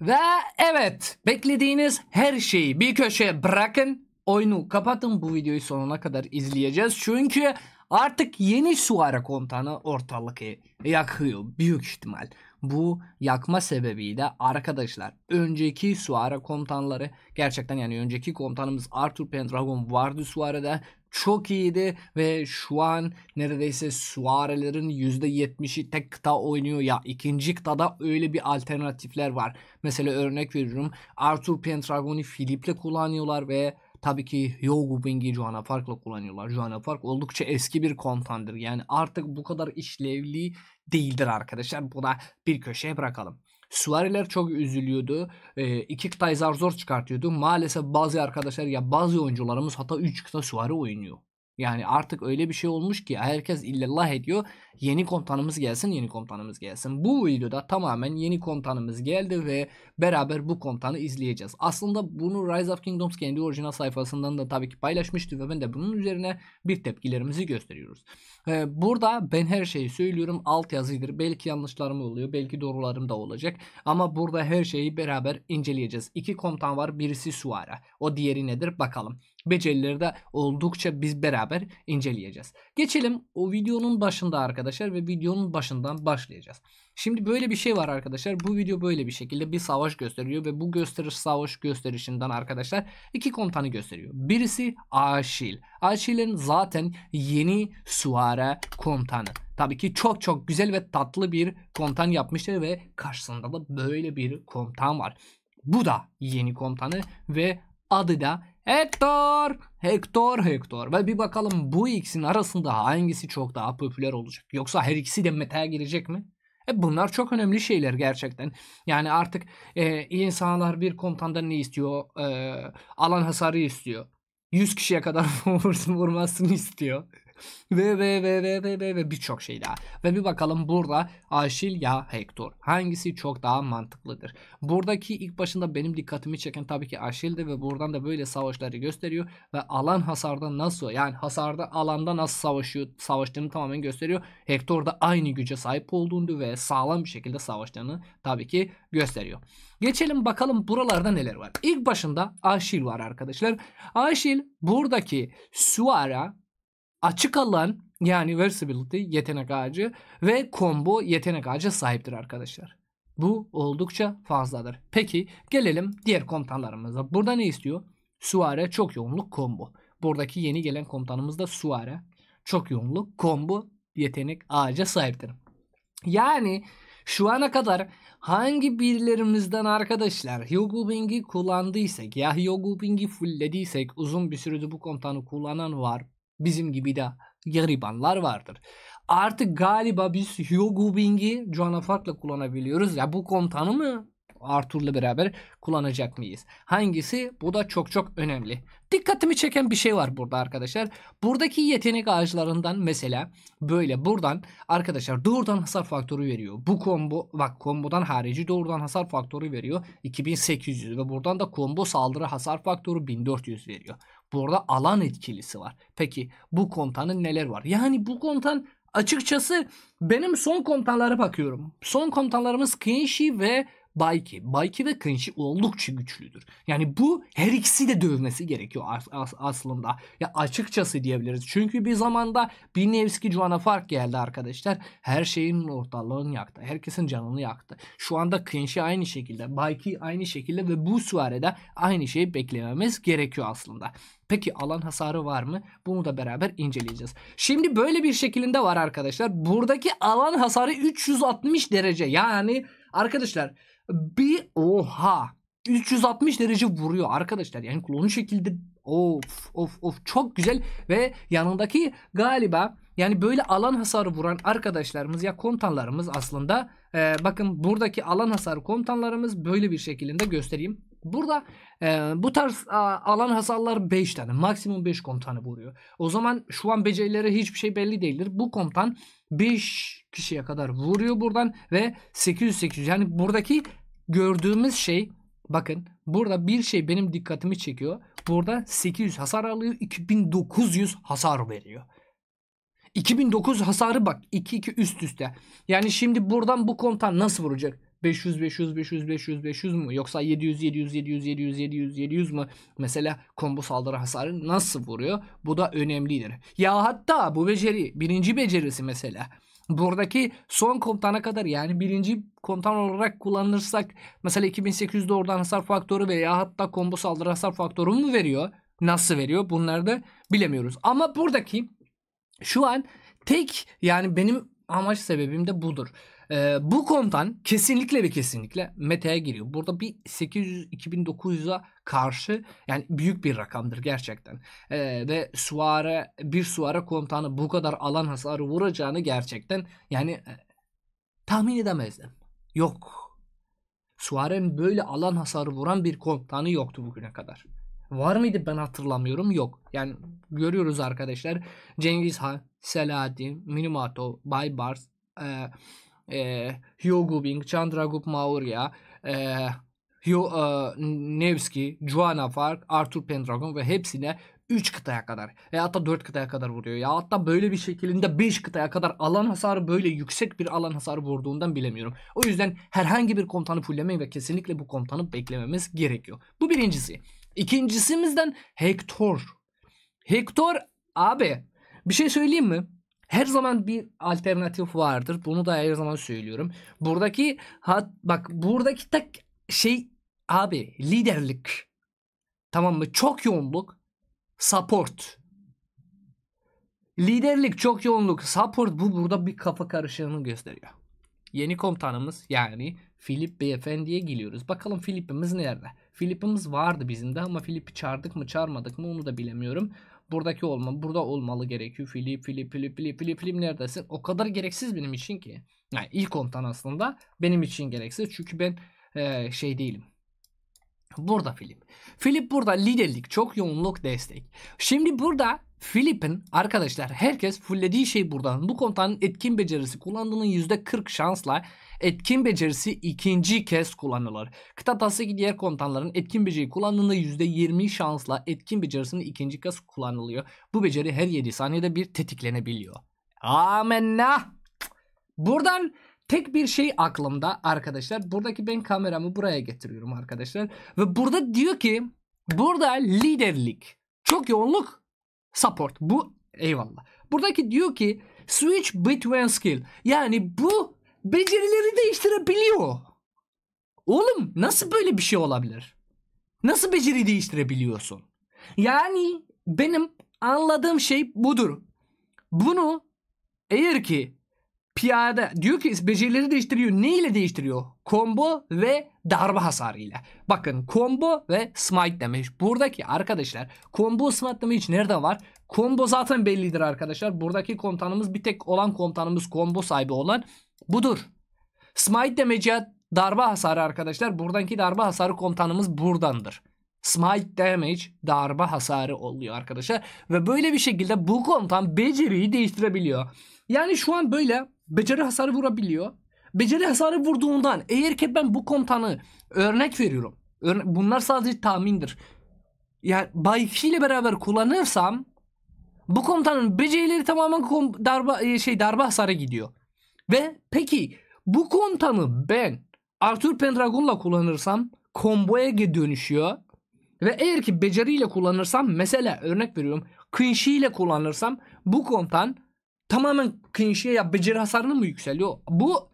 Ve evet, beklediğiniz her şeyi bir köşeye bırakın, oyunu kapatın, bu videoyu sonuna kadar izleyeceğiz. Çünkü artık yeni süvari komutanı ortalığı yakıyor büyük ihtimal. Bu yakma sebebiyle arkadaşlar, önceki süvari komutanları gerçekten, yani önceki komutanımız Arthur Pendragon vardı süvaride, çok iyiydi ve şu an neredeyse süvarilerin %70'i tek kıta oynuyor ya, ikinci kıtada öyle bir alternatifler var. Mesela örnek veriyorum, Arthur Pendragon'u Philip'le kullanıyorlar ve tabii ki Yogu Bing'i Joanna Park'la kullanıyorlar. Joanna Park oldukça eski bir komutandır. Yani artık bu kadar işlevli değildir arkadaşlar. Bu da bir köşeye bırakalım. Süvariler çok üzülüyordu. İki kıtayı zar zor çıkartıyordu. Maalesef bazı arkadaşlar, ya bazı oyuncularımız hatta 3 kıta süvari oynuyor. Yani artık öyle bir şey olmuş ki herkes illallah ediyor. Yeni komutanımız gelsin, yeni komutanımız gelsin. Bu videoda tamamen yeni komutanımız geldi ve beraber bu komutanı izleyeceğiz. Aslında bunu Rise of Kingdoms kendi orijinal sayfasından da tabii ki paylaşmıştı ve ben de bunun üzerine bir tepkilerimizi gösteriyoruz. Burada ben her şeyi söylüyorum, alt yazıdır. Belki yanlışlarım oluyor, belki doğrularım da olacak. Ama burada her şeyi beraber inceleyeceğiz. İki komutan var, birisi süvari. O diğeri nedir bakalım. Becerileri de oldukça biz beraber inceleyeceğiz. Geçelim o videonun başında arkadaşlar ve videonun başından başlayacağız. Şimdi böyle bir şey var arkadaşlar. Bu video böyle bir şekilde bir savaş gösteriyor ve bu savaş gösterişinden arkadaşlar iki komutanı gösteriyor. Birisi Aşil. Aşil'in zaten yeni süvari komutanı. Tabii ki çok çok güzel ve tatlı bir komutan yapmışlar ve karşısında da böyle bir komutan var. Bu da yeni komutanı ve adı da Hector. Ve bir bakalım bu ikisinin arasında hangisi çok daha popüler olacak? Yoksa her ikisi de meta'ya girecek mi? Bunlar çok önemli şeyler gerçekten. Yani artık insanlar bir komutandan ne istiyor? Alan hasarı istiyor. 100 kişiye kadar vurmasını istiyor. ve birçok şey daha. Ve bir bakalım burada Aşil ya Hector, hangisi çok daha mantıklıdır? Buradaki ilk başında benim dikkatimi çeken tabii ki Aşil'di ve buradan da böyle savaşları gösteriyor ve alan hasarda nasıl, yani hasarda alanda nasıl savaştığını tamamen gösteriyor. Hector da aynı güce sahip olduğunu ve sağlam bir şekilde savaştığını tabii ki gösteriyor. Geçelim bakalım buralarda neler var. İlk başında Aşil var arkadaşlar. Aşil buradaki süvari, açık alan yani versatility yetenek ağacı ve combo yetenek ağacı sahiptir arkadaşlar. Bu oldukça fazladır. Peki gelelim diğer komutanlarımıza. Burada ne istiyor? Süvari çok yoğunluk combo. Buradaki yeni gelen komutanımız da süvari çok yoğunluk combo yetenek ağaca sahiptir. Yani şu ana kadar hangi birilerimizden arkadaşlar Hyogu Bing'i kullandıysak ya Hyogu Bing'i fulllediysek, uzun bir süredir bu komutanı kullanan var. Bizim gibi de garibanlar vardır. Artık galiba biz Hyogu Bing'i Joanna Park'la kullanabiliyoruz. Ya bu komutanı mı Arthur'la beraber kullanacak mıyız? Hangisi? Bu da çok çok önemli. Dikkatimi çeken bir şey var burada arkadaşlar. Buradaki yetenek ağaçlarından mesela böyle buradan arkadaşlar doğrudan hasar faktörü veriyor. Bu combo, bak, kombodan harici doğrudan hasar faktörü veriyor 2800 ve buradan da combo saldırı hasar faktörü 1400 veriyor. Burada alan etkilisi var. Peki bu komutanın neler var? Yani bu komutan açıkçası benim son komutanlara bakıyorum. Son komutanlarımız Kenshi ve Baiki ve Kenshi oldukça güçlüdür. Yani bu her ikisi de dövmesi gerekiyor aslında. Ya açıkçası diyebiliriz. Çünkü bir zamanda bir Nevski Joanna Park geldi arkadaşlar. Her şeyin ortalığını yaktı. Herkesin canını yaktı. Şu anda Kenshi aynı şekilde. Baiki aynı şekilde ve bu süvaride aynı şeyi beklememiz gerekiyor aslında. Peki alan hasarı var mı? Bunu da beraber inceleyeceğiz. Şimdi böyle bir şeklinde var arkadaşlar. Buradaki alan hasarı 360 derece. Yani arkadaşlar bir 360 derece vuruyor arkadaşlar. Yani klonu şekilde of çok güzel ve yanındaki galiba yani böyle alan hasarı vuran arkadaşlarımız ya komutanlarımız aslında bakın buradaki alan hasarı komutanlarımız böyle bir şekilde göstereyim. Burada bu tarz alan hasarlar 5 tane, maksimum 5 komutanı vuruyor. O zaman şu an becerileri hiçbir şey belli değildir. Bu komutan 5 kişiye kadar vuruyor buradan ve 800 yani buradaki gördüğümüz şey, bakın burada bir şey benim dikkatimi çekiyor. Burada 800 hasar alıyor, 2900 hasar veriyor. 2009 hasarı bak 2 üst üste. Yani şimdi buradan bu komutan nasıl vuracak? 500 500 500 500 500 mu yoksa 700 700 700 700 700 700 mu? Mesela combo saldırı hasarı nasıl vuruyor? Bu da önemlidir. Ya hatta bu beceri birinci becerisi mesela. Buradaki son komutana kadar yani birinci komutan olarak kullanırsak mesela 2800'de oradan hasar faktörü veya hatta combo saldırı hasar faktörü mü veriyor? Nasıl veriyor? Bunları da bilemiyoruz. Ama buradaki şu an tek yani benim amaç sebebim de budur. Bu komutan kesinlikle ve kesinlikle meta'ya giriyor. Burada bir 800-2900'a karşı yani büyük bir rakamdır gerçekten. Ve bir süvari komutanı bu kadar alan hasarı vuracağını gerçekten yani tahmin edemezdim. Yok. Süvari'nin böyle alan hasarı vuran bir komutanı yoktu bugüne kadar. Var mıydı ben hatırlamıyorum. Yok. Yani görüyoruz arkadaşlar. Cengiz Han, Selahaddin, Minamoto, Baybars, Hyogo Bing, Chandragupta Maurya, Nevsky, Juanafar, Arthur Pendragon ve hepsine 3 kıtaya kadar ya hatta 4 kıtaya kadar vuruyor. Ya hatta böyle bir şekilde 5 kıtaya kadar alan hasarı böyle yüksek bir alan hasarı vurduğundan bilemiyorum. O yüzden herhangi bir komutanı fullemeyin ve kesinlikle bu komutanı beklememiz gerekiyor. Bu birincisi. İkincisimizden Hector. Hector abi bir şey söyleyeyim mi? Her zaman bir alternatif vardır. Bunu da her zaman söylüyorum. Buradaki tek şey abi liderlik. Tamam mı? Çok yoğunluk. Support. Liderlik, çok yoğunluk, support bu burada bir kafa karışığını gösteriyor. Yeni komutanımız yani Philip Beyefendi'ye geliyoruz. Bakalım Philip'imiz nerede? Philip'imiz vardı bizim de ama Philip'i çağırdık mı çağırmadık mı onu da bilemiyorum. Burada olmalı gerekiyor. Philip neredesin? O kadar gereksiz benim için ki. Yani ilk komutan aslında benim için gereksiz. Çünkü ben şey değilim. Burada Philip. Philip burada liderlik, çok yoğunluk, destek. Şimdi burada Philip'in arkadaşlar herkes fullediği şey buradan. Bu komutanın etkin becerisi kullandığının %40 şansla etkin becerisi ikinci kez kullanılır. Kıtatası diğer komutanların etkin beceri kullandığında %20 şansla etkin becerisinin ikinci kez kullanılıyor. Bu beceri her 7 saniyede bir tetiklenebiliyor. Amenna. Buradan tek bir şey aklımda arkadaşlar. Buradaki ben kameramı buraya getiriyorum arkadaşlar. Ve burada diyor ki burada liderlik, çok yoğunluk, support. Bu eyvallah. Buradaki diyor ki switch between skill. Yani bu becerileri değiştirebiliyor. Oğlum nasıl böyle bir şey olabilir? Nasıl beceri değiştirebiliyorsun? Yani benim anladığım şey budur. Bunu eğer ki piyade diyor ki becerileri değiştiriyor. Ne ile değiştiriyor? Combo ve darbe hasarı ile. Bakın combo ve smite damage. Buradaki arkadaşlar combo smite damage nerede var? Combo zaten bellidir arkadaşlar. Buradaki komutanımız bir tek olan komutanımız combo sahibi olan budur. Smite damage'e darbe hasarı arkadaşlar. Buradaki darbe hasarı komutanımız buradandır. Smite damage darbe hasarı oluyor arkadaşlar. Ve böyle bir şekilde bu komutan beceriyi değiştirebiliyor. Yani şu an böyle beceri hasarı vurabiliyor. Beceri hasarı vurduğundan eğer ki ben bu komutanı örnek veriyorum. Bunlar sadece tahmindir. Yani Bayki ile beraber kullanırsam bu komutanın becerileri tamamen darbe hasarı gidiyor. Ve peki bu komutanı ben Arthur Pendragon'la kullanırsam komboya dönüşüyor. Ve eğer ki beceriyle kullanırsam mesela örnek veriyorum Quincy ile kullanırsam bu komutan tamamen Quincy'ye ya beceri hasarını mı yükseliyor? Bu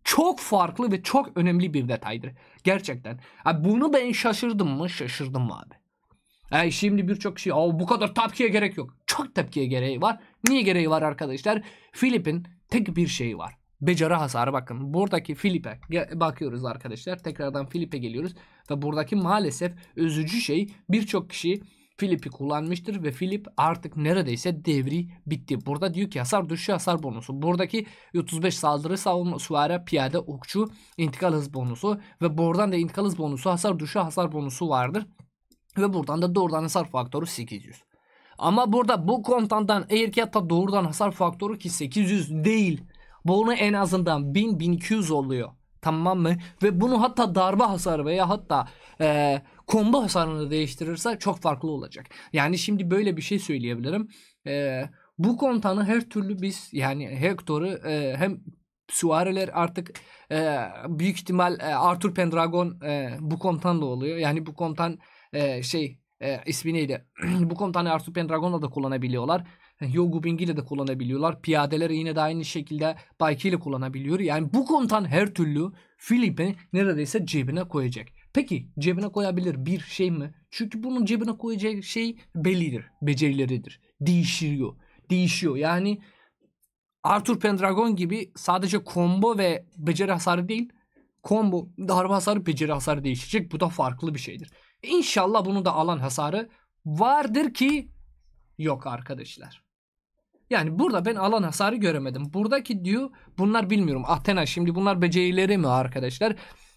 çok farklı ve çok önemli bir detaydır. Gerçekten. Abi bunu ben şaşırdım mı? Şaşırdım mı abi? Şimdi birçok şey bu kadar tepkiye gerek yok. Çok tepkiye gereği var. Niye gereği var arkadaşlar? Philip'in tek bir şeyi var. Beceri hasarı bakın. Buradaki Philip'e bakıyoruz arkadaşlar. Tekrardan Philip'e geliyoruz. Ve buradaki maalesef üzücü şey birçok kişi Philip'i kullanmıştır. Ve Philip artık neredeyse devri bitti. Burada diyor ki hasar düşüşü hasar bonusu. Buradaki 35 saldırı savunma süvari piyade okçu intikal hız bonusu. Ve buradan da intikal hız bonusu hasar düşüşü hasar bonusu vardır. Ve buradan da doğrudan hasar faktörü 800. Ama burada bu komutandan eğer ki hatta doğrudan hasar faktörü ki 800 değil. Bunu en azından 1000-1200 oluyor. Tamam mı? Ve bunu hatta darbe hasarı veya hatta combo hasarını değiştirirse çok farklı olacak. Yani şimdi böyle bir şey söyleyebilirim. Bu komutanı her türlü biz yani Hector'u hem süvariler artık büyük ihtimal Arthur Pendragon bu komutanla oluyor. Yani bu komutan ismi neydi? Bu komutanı Arthur Pendragon'la da kullanabiliyorlar. Yogubing ile de kullanabiliyorlar. Piyadeleri yine de aynı şekilde Baiki ile kullanabiliyor. Yani bu komutan her türlü Philip'i neredeyse cebine koyacak. Peki cebine koyabilir bir şey mi? Çünkü bunun cebine koyacağı şey bellidir. Becerileridir. Değişiyor. Yani Arthur Pendragon gibi sadece combo ve beceri hasarı değil, combo, darbe hasarı, beceri hasarı değişecek. Bu da farklı bir şeydir. İnşallah bunun da alan hasarı vardır ki yok arkadaşlar. Yani burada ben alan hasarı göremedim. Buradaki diyor bunlar bilmiyorum. Athena şimdi bunlar becerileri mi arkadaşlar?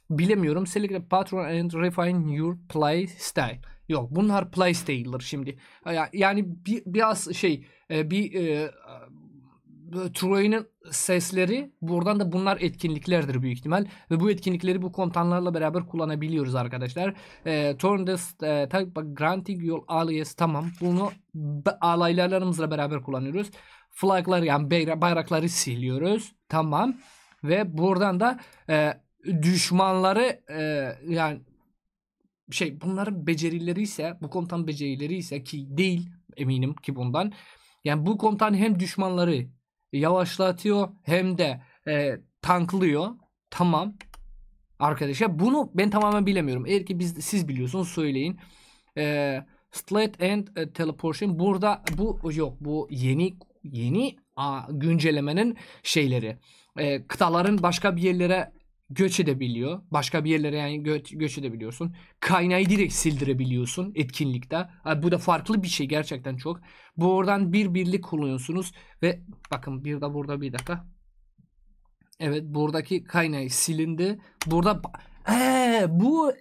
Bilemiyorum. Select a patron and refine your play style. Yok bunlar play style'dır şimdi. Yani biraz Troy'un sesleri buradan da bunlar etkinliklerdir büyük ihtimal. Ve bu etkinlikleri bu komutanlarla beraber kullanabiliyoruz arkadaşlar. Turn this type granting your allies tamam. Bunu alaylarımızla beraber kullanıyoruz. Flagları yani bayrakları siliyoruz. Tamam. Ve buradan da düşmanları yani bunların becerileri ise bu komutan becerileri ise ki değil eminim ki bundan. Yani bu komutan hem düşmanları yavaşlatıyor hem de tanklıyor. Tamam. Arkadaşlar bunu ben tamamen bilemiyorum. Eğer ki siz biliyorsunuz söyleyin. Slate and Teleportation burada bu yok. Bu yeni güncellemenin şeyleri. Kıtaların başka bir yerlere göç edebiliyor. Başka bir yerlere yani göç edebiliyorsun. Kaynağı direkt sildirebiliyorsun etkinlikte. Bu da farklı bir şey gerçekten çok. Buradan bir birlik kullanıyorsunuz ve bakın bir de burada bir dakika. Evet buradaki kaynağı silindi. Burada bu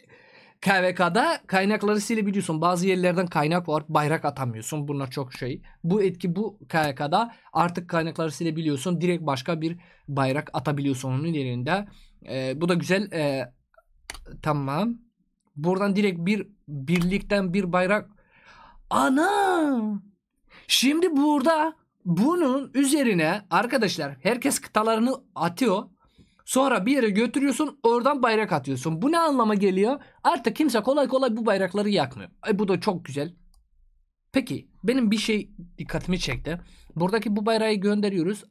KVK'da kaynakları silebiliyorsun. Bazı yerlerden kaynak var. Bayrak atamıyorsun. Bunlar çok şey. Bu etki bu KVK'da artık kaynakları silebiliyorsun. Direkt başka bir bayrak atabiliyorsun onun yerinde. Bu da güzel. Tamam. Buradan direkt bir birlikten bir bayrak. Ana! Şimdi burada bunun üzerine arkadaşlar herkes kıtalarını atıyor. Sonra bir yere götürüyorsun oradan bayrak atıyorsun. Bu ne anlama geliyor? Artık kimse kolay kolay bu bayrakları yakmıyor. Bu da çok güzel. Peki benim bir şey dikkatimi çekti. Buradaki bu bayrağı gönderiyoruz.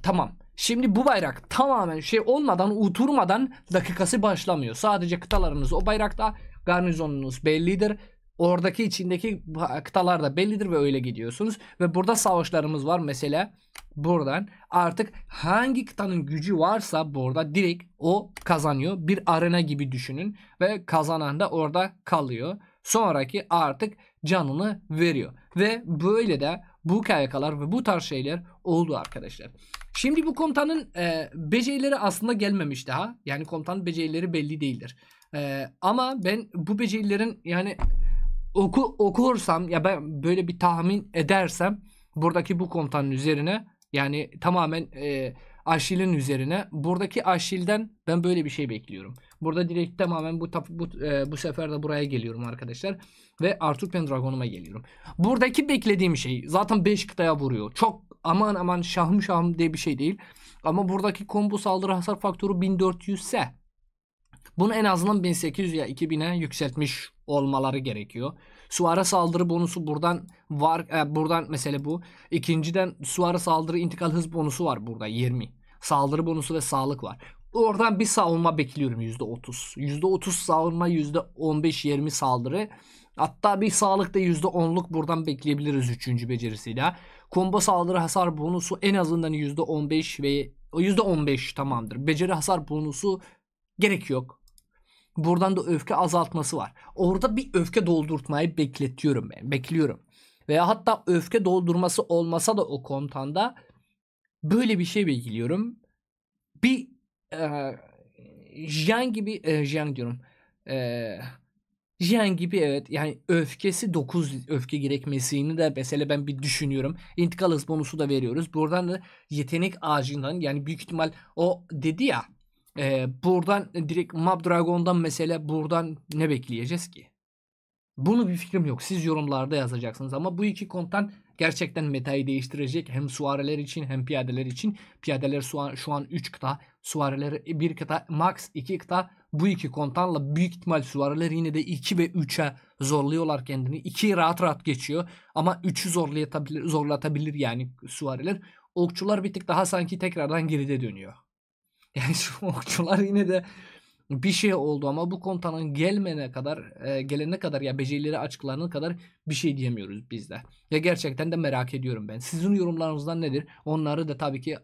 Tamam. Şimdi bu bayrak tamamen olmadan oturmadan dakikası başlamıyor. Sadece kıtalarınız o bayrakta garnizonunuz bellidir. Oradaki içindeki kıtalar da bellidir ve öyle gidiyorsunuz. Ve burada savaşlarımız var. Mesela buradan artık hangi kıtanın gücü varsa burada direkt o kazanıyor. Bir arena gibi düşünün. Ve kazanan da orada kalıyor. Sonraki artık canını veriyor. Ve böyle de bu KYK'lar ve bu tarz şeyler oldu arkadaşlar. Şimdi bu komutanın becerileri aslında gelmemiş daha. Yani komutanın becerileri belli değildir. Ama ben bu becerilerin yani okursam ya ben böyle bir tahmin edersem buradaki bu komutanın üzerine yani tamamen Aşil'in üzerine buradaki Aşil'den ben böyle bir şey bekliyorum. Burada direkt tamamen bu sefer de buraya geliyorum arkadaşlar ve Arthur Pendragon'uma geliyorum. Buradaki beklediğim şey zaten 5 kıtaya vuruyor. Çok aman şahım diye bir şey değil. Ama buradaki combo saldırı hasar faktörü 1400 ise bunu en azından 1800 ya 2000'e yükseltmiş olmaları gerekiyor. Süvari saldırı bonusu buradan var. Buradan mesela bu. İkinciden süvari saldırı intikal hız bonusu var burada 20. Saldırı bonusu ve sağlık var. Oradan bir savunma bekliyorum %30. %30 savunma %15-20 saldırı. Hatta bir sağlıkta %10'luk buradan bekleyebiliriz 3. becerisiyle. Combo saldırı hasar bonusu en azından %15 ve %15 tamamdır. Beceri hasar bonusu gerek yok. Buradan da öfke azaltması var. Orada bir öfke doldurtmayı bekletiyorum ben. Bekliyorum. Veya hatta öfke doldurması olmasa da o komutanda böyle bir şey bekliyorum. Bir Jiang gibi Jiang diyorum. Jiang gibi evet yani öfkesi 9 öfke gerekmesini de mesela ben bir düşünüyorum. İntikal hız bonusu da veriyoruz. Buradan da yetenek ağacından yani büyük ihtimal o dedi ya buradan direkt Mob Dragon'dan mesela buradan ne bekleyeceğiz ki? Bunu bir fikrim yok. Siz yorumlarda yazacaksınız ama bu iki komutan Gerçekten metayı değiştirecek hem süvariler için hem piyadeler için. Piyadeler şu an 3 kıta, süvariler 1 kıta, max 2 kıta. Bu iki komutanla büyük ihtimal süvariler yine de 2 ve 3'e zorluyorlar kendini. 2'yi rahat rahat geçiyor ama 3'ü zorlatabilir yani süvariler. Okçular bir tık daha sanki tekrardan geride dönüyor. Yani şu okçular yine de bir şey oldu ama bu komutanın gelene kadar ya becerileri açıklanana kadar bir şey diyemiyoruz biz de. Ya gerçekten de merak ediyorum ben. Sizin yorumlarınızdan nedir? Onları da tabii ki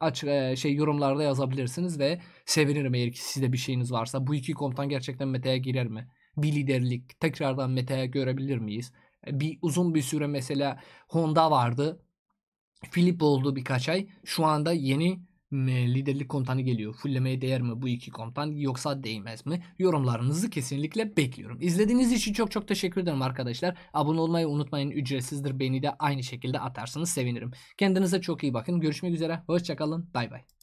yorumlarda yazabilirsiniz ve sevinirim eğer ki sizde bir şeyiniz varsa. Bu iki komutan gerçekten meta'ya girer mi? Bir liderlik tekrardan meta'ya görebilir miyiz? Bir uzun bir süre mesela Honda vardı. Philip oldu birkaç ay. Şu anda yeni liderlik komutanı geliyor. Fullemeye değer mi bu iki komutan yoksa değmez mi? Yorumlarınızı kesinlikle bekliyorum. İzlediğiniz için çok çok teşekkür ederim arkadaşlar. Abone olmayı unutmayın. Ücretsizdir. Beni de aynı şekilde atarsanız sevinirim. Kendinize çok iyi bakın. Görüşmek üzere. Hoşçakalın. Bay bay.